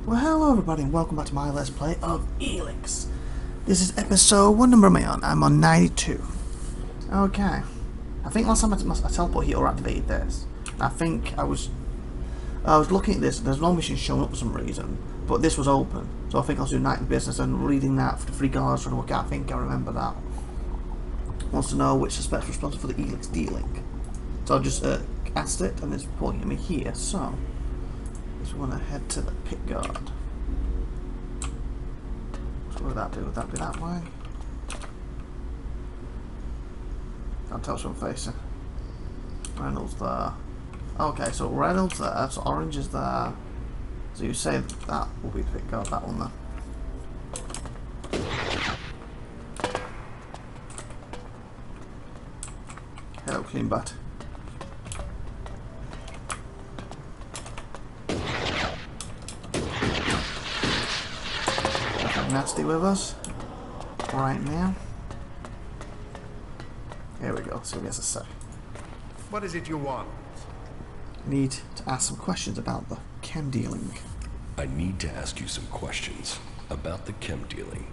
Well, hello everybody and welcome back to my Let's Play of Elex. This is episode, what number am I on? I'm on 92. Okay. I think last time I teleport here or activated this. I think I was looking at this, there's no mission showing up for some reason, but this was open. So I think I was doing night in business and reading that for the free guards trying to work out. I think I remember that. Wants to know which suspect's responsible for the Elex dealing. So I just asked it and it's pointing at me here, so we want to head to the pit guard. So what would that do? Would that be that way? Can't tell which I'm facing. Reynolds there. Okay, so Reynolds there, so Orange is there. So you say that will be the pit guard, that one there. Hello, clean bat. Nasty with us right now. Here we go. So he has to say. What is it you want? Need to ask some questions about the chem dealing. I need to ask you some questions about the chem dealing.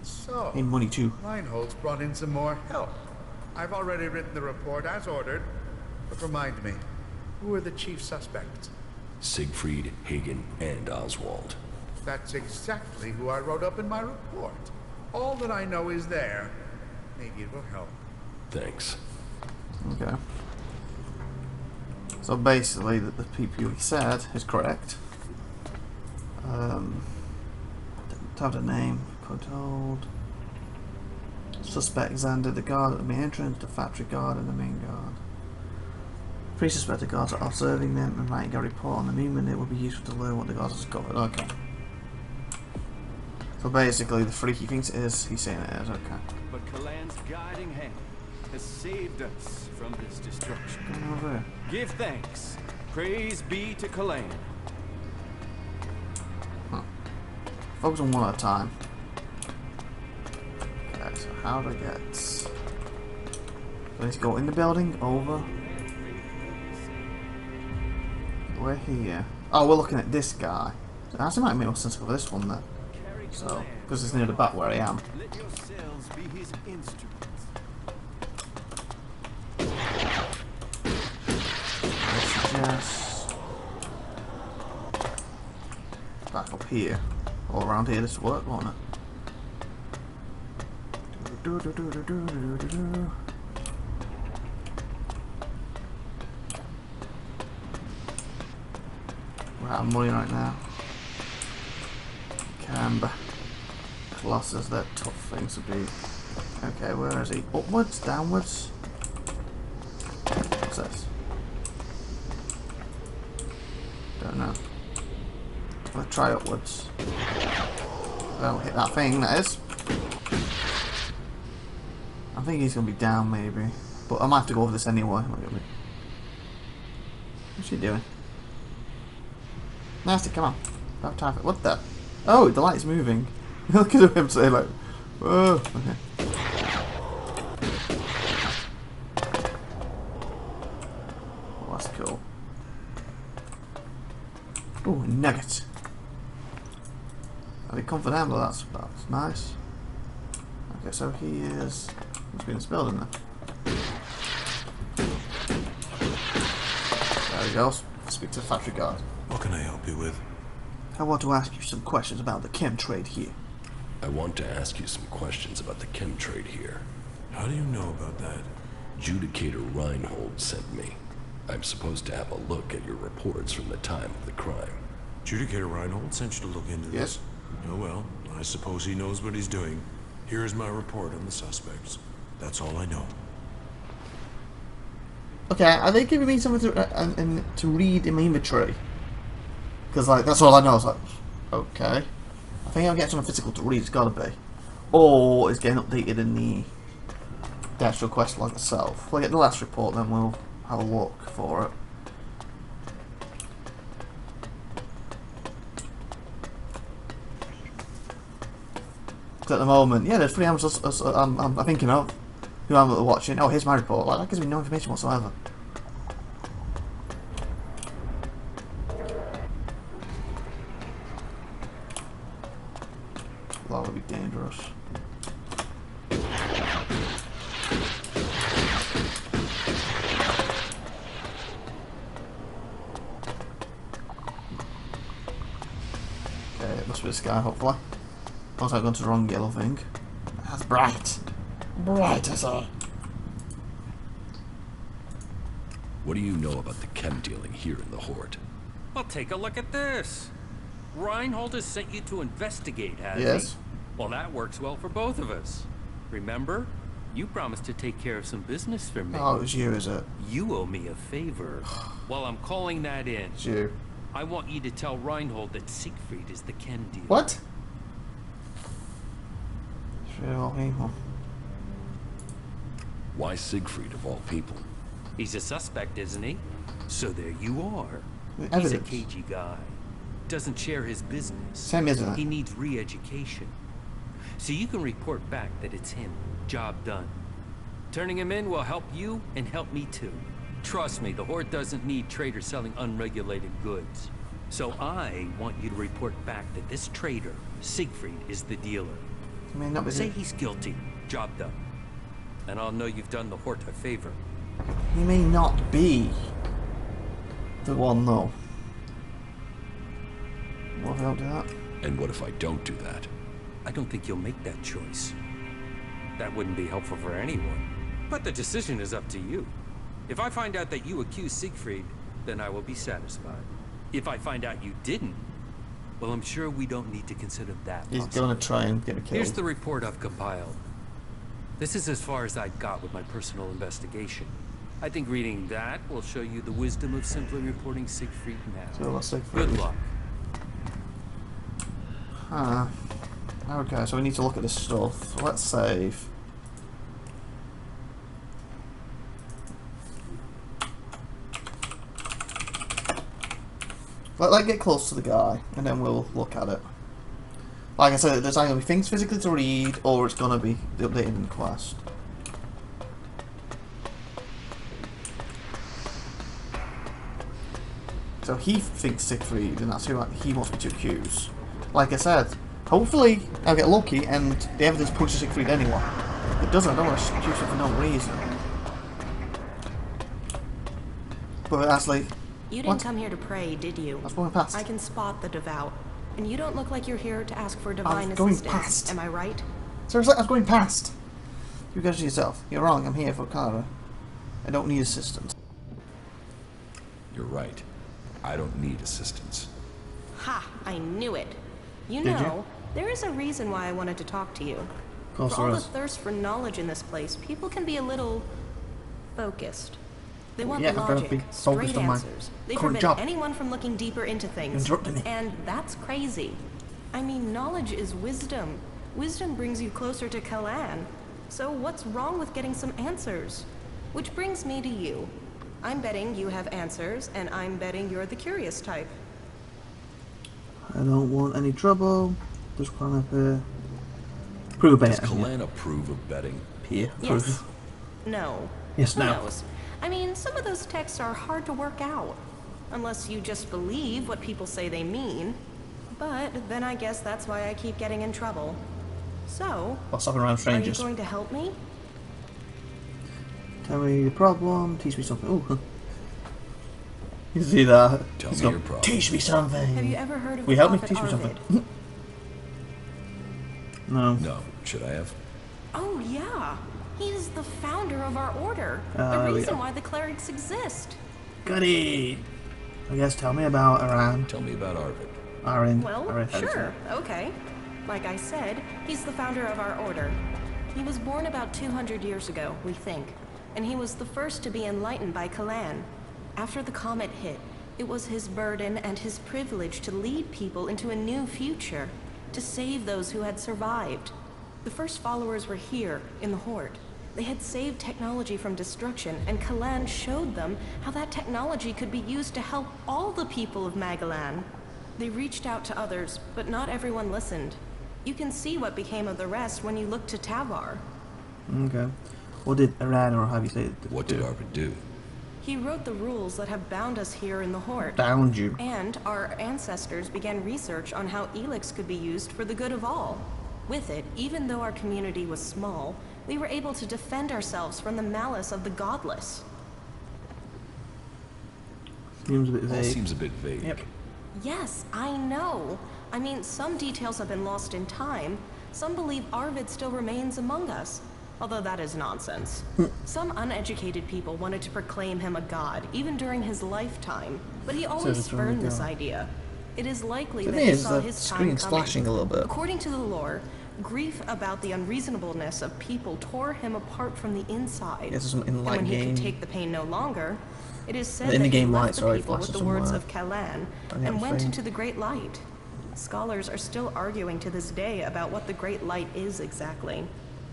So, Need money too. Reinhold's brought in some more help. I've already written the report as ordered, but remind me, who are the chief suspects? Siegfried, Hagen, and Oswald. That's exactly who I wrote up in my report. All that I know is there. Maybe it will help. Thanks. Okay. So basically, the people he said is correct. Don't have the name. Could hold. Suspect Xander, the guard at the main entrance, the factory guard, and the main guard. Three suspected guards are observing them and writing a report on the movement. It would be useful to learn what the guards have discovered. Okay. So basically, the freaky thinks it is. He's saying it is. Okay. But Kalan's guiding hand has saved us from this destruction. Going over here. Give thanks. Praise be to Kalan. Huh. Focus on one at a time. Okay, so how do I get? So let's go in the building. Over. We're here. Oh, we're looking at this guy. So actually, might make more sense to go for this one then. So, because it's near the back where I am. Let yourselves be his instruments. I suggest back up here, all around here. This will work, won't it? We're out of money right now. Camber. Colossus, they're tough things to beat. Okay, where is he? Upwards? Downwards? What's this? Don't know. I'm gonna try upwards. Well, hit that thing, that is. I think he's gonna be down maybe. But I might have to go over this anyway. What's he doing? Nasty, come on. Don't have time for it. What the? Oh, the light's moving. Look at him say like, whoa. Okay. Oh, that's cool. Ooh, a nugget. I'll be confident, but that's nice. Okay, so he is. Must be in this building then. There he goes. Speak to the factory guard. What can I help you with? I want to ask you some questions about the chem trade here. I want to ask you some questions about the chem trade here. How do you know about that? Judicator Reinhold sent me. I'm supposed to have a look at your reports from the time of the crime. Judicator Reinhold sent you to look into Yes. this? Oh well, I suppose he knows what he's doing. Here is my report on the suspects. That's all I know. Okay, are they giving me something to read in my inventory? Because like that's all I know. It's like, okay, I think I'll get something physical to read. It's gotta be, or it's getting updated in the actual quest log itself. If I get the last report, then we'll have a look for it. Because at the moment, yeah, there's 3 hours I'm thinking of. Who I'm watching. Oh, here's my report. Like that gives me no information whatsoever. this guy, hopefully. Unless I've gone to the wrong yellow thing. That's bright. Bright, I say. What do you know about the chem dealing here in the Horde? Well, take a look at this. Reinhold has sent you to investigate, hasn't Yes. he? Well, that works well for both of us. Remember? You promised to take care of some business for me. Oh, it was you, is it? You owe me a favor. Well, I'm calling that in. It's you. I want you to tell Reinhold that Siegfried is the chem dealer. What? Sure, people. Why Siegfried of all people? He's a suspect, isn't he? So there you are. The He's a evidence. cagey guy. Doesn't share his business. Same, isn't it? He needs re-education. So you can report back that it's him. Job done. Turning him in will help you and help me too. Trust me, the Horde doesn't need traders selling unregulated goods. So I want you to report back that this trader, Siegfried, is the dealer. I mean, not be. Say he's guilty. Job done. And I'll know you've done the Horde a favor. He may not be the one, though. What if I don't do that? And what if I don't do that? I don't think you'll make that choice. That wouldn't be helpful for anyone. But the decision is up to you. If I find out that you accused Siegfried, then I will be satisfied. If I find out you didn't, well, I'm sure we don't need to consider that He's possible. gonna try and get me killed. Here's the report I've compiled. This is as far as I got with my personal investigation. I think reading that will show you the wisdom of simply reporting Siegfried now. So that's Siegfried. Good luck. Okay, so we need to look at this stuff. So let's save. Let's get close to the guy, and then we'll look at it. Like I said, there's either going to be things physically to read, or it's going to be the updated in the quest. So he thinks Siegfried, and that's who he wants me to accuse. Like I said, hopefully I'll get lucky and the evidence pushes Siegfried anyway. If it doesn't, I don't want to accuse him for no reason. But actually, You what? didn't come here to pray, did you? That's going past. I can spot the devout. And you don't look like you're here to ask for divine going assistance. past. Am I right? Seriously, I was going past. You guys yourself. You're wrong. I'm here for Kara. I don't need assistance. You're right. I don't need assistance. Ha! I knew it. You Did know, there is a reason why I wanted to talk to you. Of course For all there the is. thirst for knowledge in this place, people can be a little focused. They want Yeah, I'm gonna be logic, straight focused on my answers. They current forbid job. anyone from looking deeper into things. Interrupting me. And that's crazy. I mean, knowledge is wisdom. Wisdom brings you closer to Kalan. So what's wrong with getting some answers? Which brings me to you. I'm betting you have answers, and I'm betting you're the curious type. I don't want any trouble. Just climb up here. Prove Does it. Kalan approve of betting? Here. Yes. No. Yes, Who no. knows? I mean, some of those texts are hard to work out. Unless you just believe what people say they mean. But then I guess that's why I keep getting in trouble. So, While stopping around are you strangers. going to help me? Tell me your problem. Teach me something. Ooh. You see that? Tell He's me gone, your problem. Teach me something. Have you ever heard of Will you the help me? prophet Teach me Arvid? something. No. No. Should I have? Oh yeah, he's the founder of our order. Oh, the reason yeah. why the clerics exist. Goody. I guess tell me about Iran. Tell me about Arvid. Arin. Well, Arin, sure, okay. Like I said, he's the founder of our order. He was born about 200 years ago, we think, and he was the first to be enlightened by Kalan. After the comet hit, it was his burden and his privilege to lead people into a new future, to save those who had survived. The first followers were here, in the Horde. They had saved technology from destruction, and Kalan showed them how that technology could be used to help all the people of Magalan. They reached out to others, but not everyone listened. You can see what became of the rest when you look to Tavar. Okay. What did Iran, or how do you say it? What did Arvid do? He wrote the rules that have bound us here in the Horde. Bound you. And our ancestors began research on how Elex could be used for the good of all. With it, even though our community was small, we were able to defend ourselves from the malice of the godless. Seems a bit All vague. seems a bit vague. Yep. Yes, I know. I mean, some details have been lost in time. Some believe Arvid still remains among us, although that is nonsense. Some uneducated people wanted to proclaim him a god, even during his lifetime, but he always spurned this idea. It is likely that he saw his time coming. Flashing a little bit. According to the lore, grief about the unreasonableness of people tore him apart from the inside. Yes, in and when he could take the pain no longer, it is said that he left the people with the words of Kalan and went into the Great Light. Scholars are still arguing to this day about what the Great Light is exactly.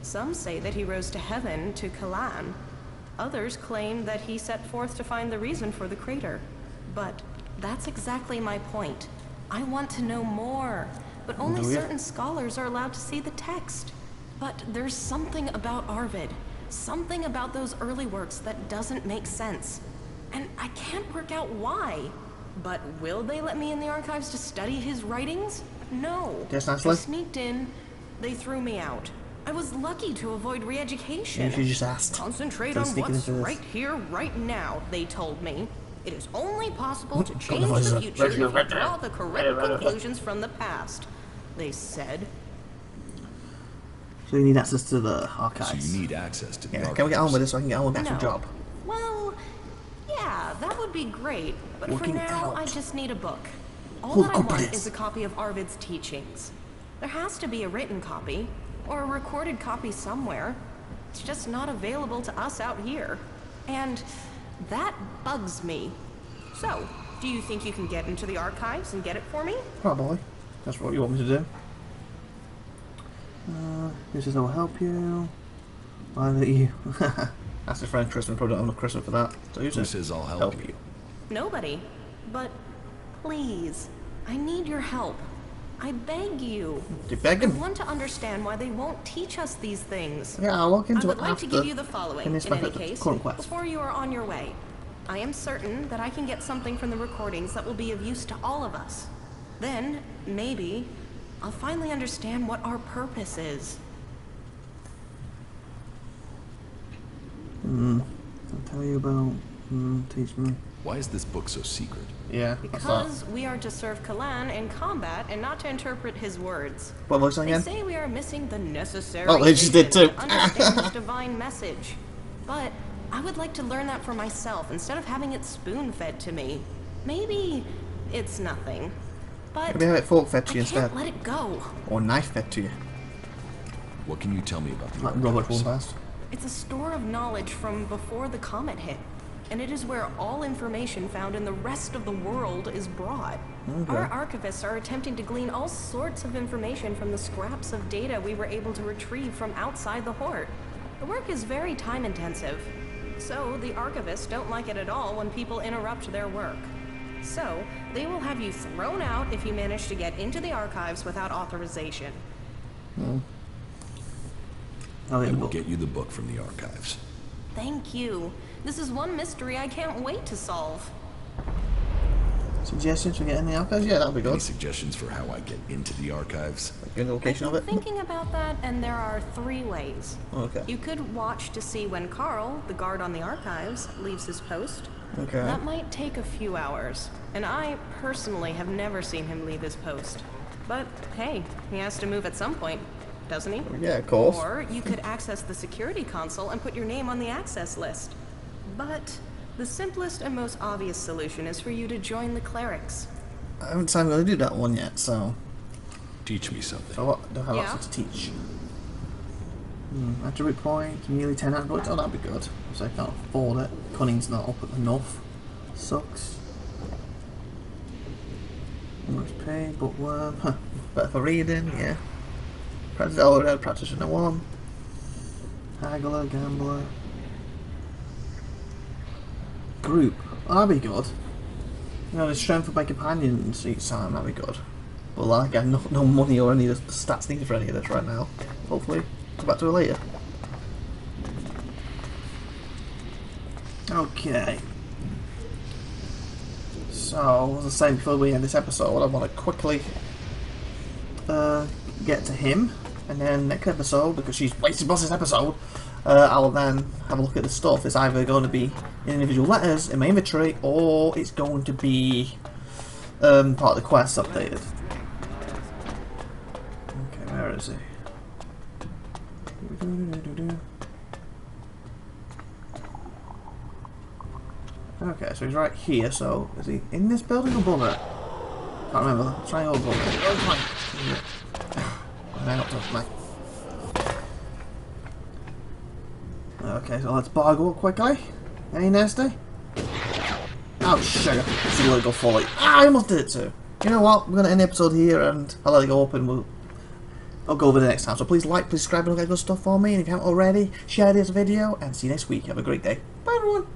Some say that he rose to heaven, to Kalan. Others claim that he set forth to find the reason for the crater. But that's exactly my point. I want to know more, but only certain scholars are allowed to see the text. But there's something about Arvid, something about those early works that doesn't make sense. And I can't work out why. But will they let me in the archives to study his writings? No. Guess I sneaked in, they threw me out. I was lucky to avoid re-education. If you just asked. Concentrate on what's right here, right now, they told me. It is only possible to change the future if you draw the correct conclusions from the past, they said. So you need access to the archives. So you need access to the archives. Can we get on with this so I can get on with the actual job? Well, yeah, that would be great. But Working for now, out. I just need a book. All that I want is a copy of Arvid's teachings. There has to be a written copy, or a recorded copy somewhere. It's just not available to us out here. And that bugs me. So, do you think you can get into the archives and get it for me? Probably. That's what you want me to do. This is how I'll help you. Why that you? That's a friend Christmas. Probably don't have enough Christmas for that. So who says I'll help you? Nobody. But please, I need your help. I beg you. You beg him? I want to understand why they won't teach us these things. Yeah, I'll look into it after. I would like to give you the following, in any case, quest. before you are on your way. I am certain that I can get something from the recordings that will be of use to all of us. Then, maybe, I'll finally understand what our purpose is. I'll tell you about... teach me. Why is this book so secret? Yeah, because we are to serve Kalan in combat and not to interpret his words. What was it again? They say we are missing the necessary Oh, they just did too. to understand his divine message. But I would like to learn that for myself instead of having it spoon-fed to me. Maybe it's nothing, but maybe have it fork-fed to you I instead. can't let it go. Or knife-fed to you. What can you tell me about the Like archives? Robert Woolbast. It's a store of knowledge from before the comet hit. And it is where all information found in the rest of the world is brought. Okay. Our archivists are attempting to glean all sorts of information from the scraps of data we were able to retrieve from outside the Hort. The work is very time-intensive, so the archivists don't like it at all when people interrupt their work. So, they will have you thrown out if you manage to get into the archives without authorization. I will get you the book from the archives. Thank you. This is one mystery I can't wait to solve. Suggestions for getting the archives? Yeah, that'll be Any good. suggestions for how I get into the archives? Give the location of I've it. been thinking about that, and there are 3 ways. Okay. You could watch to see when Carl, the guard on the archives, leaves his post. Okay. That might take a few hours, and I personally have never seen him leave his post. But hey, he has to move at some point, doesn't he? Yeah, of course. Or you could access the security console and put your name on the access list. But the simplest and most obvious solution is for you to join the clerics. I haven't decided whether to do that one yet, so... Teach me something. So what do I have access to teach? Attribute point, nearly 10 attributes. Oh, that'd be good. So I can't afford it. Cunning's not up enough. Sucks. XP, bookworm. Huh. Better for reading, yeah. Practitioner 1. Haggler, gambler. Group. Oh, that'd be good. You know, the strength of my companions each time, that'd be good. But like, I have no money or any of the stats needed for any of this right now. Hopefully, come back to it later. Okay. So, as I was saying before we end this episode, I want to quickly get to him, and then next episode, because she's wasted most of this episode, I'll then have a look at the stuff. It's either going to be in individual letters in my inventory, or it's going to be part of the quest updated. is he? Okay, so he's right here, so is he in this building or above it? Can't remember. Try and go above it. Oh, come on. Hang up to me. Okay, so let's bargo up quickly. Any nasty? Oh, sugar. Should let it go fully. Ah, I almost did it too. You know what? We're going to end the episode here and I'll let it go up and I'll go over the next time. So please like, please subscribe and all that good stuff for me. And if you haven't already, share this video and see you next week. Have a great day. Bye everyone.